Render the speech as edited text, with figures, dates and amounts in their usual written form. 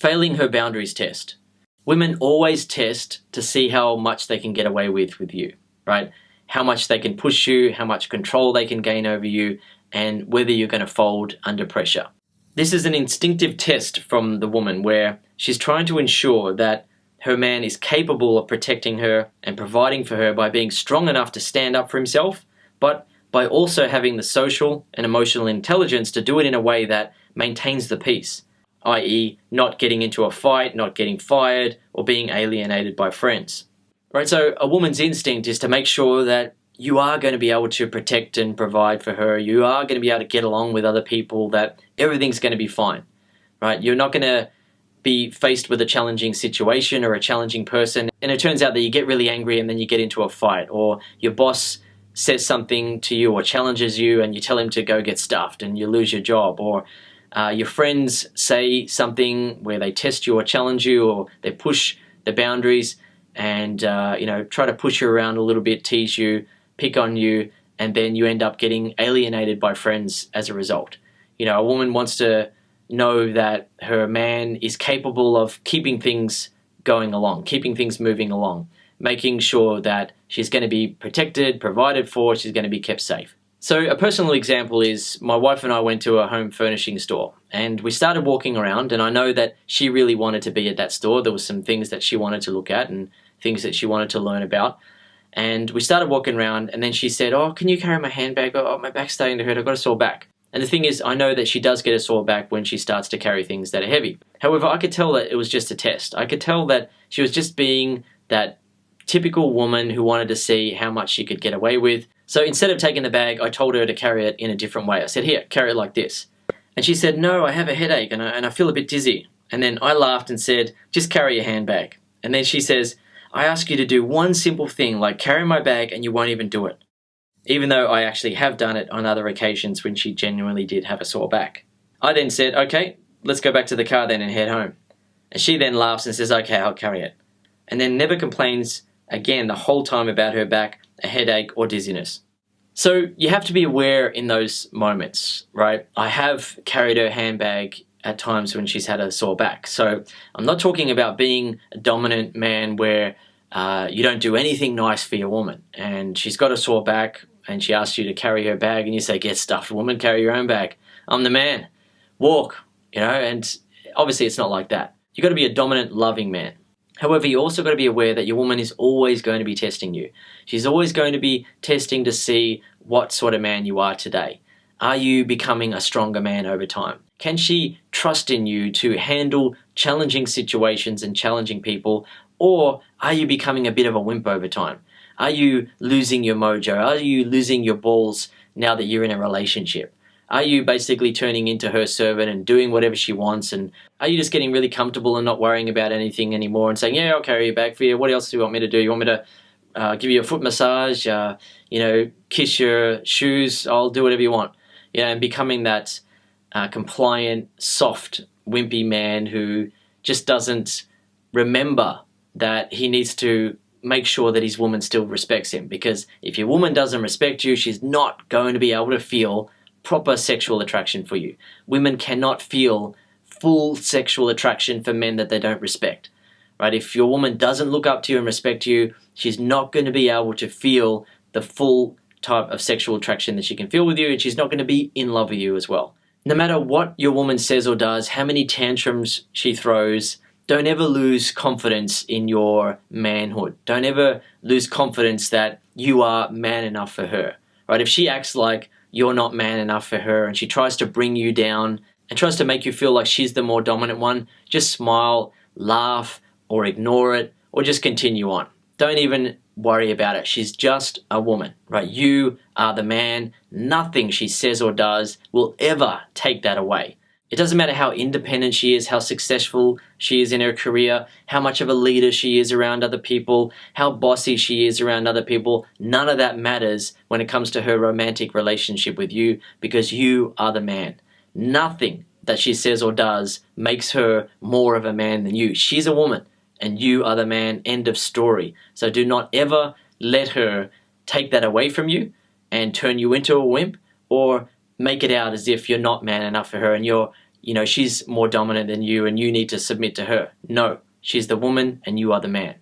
Failing her boundaries test. Women always test to see how much they can get away with you, right? How much they can push you, how much control they can gain over you, and whether you're going to fold under pressure. This is an instinctive test from the woman where she's trying to ensure that her man is capable of protecting her and providing for her by being strong enough to stand up for himself, but by also having the social and emotional intelligence to do it in a way that maintains the peace, i.e. not getting into a fight, not getting fired, or being alienated by friends. Right, so a woman's instinct is to make sure that you are going to be able to protect and provide for her, you are going to be able to get along with other people, that everything's going to be fine, right? You're not going to be faced with a challenging situation or a challenging person, and it turns out that you get really angry and then you get into a fight, or your boss says something to you or challenges you and you tell him to go get stuffed and you lose your job, or your friends say something where they test you or challenge you, or they push the boundaries and try to push you around a little bit, tease you, pick on you, and then you end up getting alienated by friends as a result. A woman wants to know that her man is capable of keeping things going along, keeping things moving along, making sure that she's going to be protected, provided for, she's going to be kept safe. So a personal example is my wife and I went to a home furnishing store and we started walking around, and I know that she really wanted to be at that store. There were some things that she wanted to look at and things that she wanted to learn about. And we started walking around, and then she said, "Oh, can you carry my handbag? Oh, my back's starting to hurt. I've got a sore back." And the thing is, I know that she does get a sore back when she starts to carry things that are heavy. However, I could tell that it was just a test. I could tell that she was just being that typical woman who wanted to see how much she could get away with. So instead of taking the bag, I told her to carry it in a different way. I said, "Here, carry it like this." And she said, "No, I have a headache and I feel a bit dizzy." And then I laughed and said, "Just carry your handbag." And then she says, "I ask you to do one simple thing, like carry my bag, and you won't even do it." Even though I actually have done it on other occasions when she genuinely did have a sore back. I then said, "Okay, let's go back to the car then and head home." And she then laughs and says, "Okay, I'll carry it." And then never complains again the whole time about her back, a headache, or dizziness. So you have to be aware in those moments, right? I have carried her handbag at times when she's had a sore back. So I'm not talking about being a dominant man where you don't do anything nice for your woman and she's got a sore back and she asks you to carry her bag and you say, "Get stuffed, woman, carry your own bag. I'm the man. Walk," and obviously it's not like that. You've got to be a dominant, loving man. However, you also got to be aware that your woman is always going to be testing you. She's always going to be testing to see what sort of man you are today. Are you becoming a stronger man over time? Can she trust in you to handle challenging situations and challenging people? Or are you becoming a bit of a wimp over time? Are you losing your mojo? Are you losing your balls now that you're in a relationship? Are you basically turning into her servant and doing whatever she wants? And are you just getting really comfortable and not worrying about anything anymore and saying, "Yeah, I'll carry your bag for you. What else do you want me to do? You want me to give you a foot massage, kiss your shoes? I'll do whatever you want." And becoming that compliant, soft, wimpy man who just doesn't remember that he needs to make sure that his woman still respects him. Because if your woman doesn't respect you, she's not going to be able to feel proper sexual attraction for you. Women cannot feel full sexual attraction for men that they don't respect, right? If your woman doesn't look up to you and respect you, she's not going to be able to feel the full type of sexual attraction that she can feel with you, and she's not going to be in love with you as well. No matter what your woman says or does, how many tantrums she throws, don't ever lose confidence in your manhood. Don't ever lose confidence that you are man enough for her, right? If she acts like you're not man enough for her and she tries to bring you down and tries to make you feel like she's the more dominant one, just smile, laugh, or ignore it, or just continue on. Don't even worry about it. She's just a woman, right? You are the man. Nothing she says or does will ever take that away. It doesn't matter how independent she is, how successful she is in her career, how much of a leader she is around other people, how bossy she is around other people. None of that matters when it comes to her romantic relationship with you, because you are the man. Nothing that she says or does makes her more of a man than you. She's a woman and you are the man. End of story. So do not ever let her take that away from you and turn you into a wimp, or make it out as if you're not man enough for her and you're she's more dominant than you and you need to submit to her. No, she's the woman and you are the man.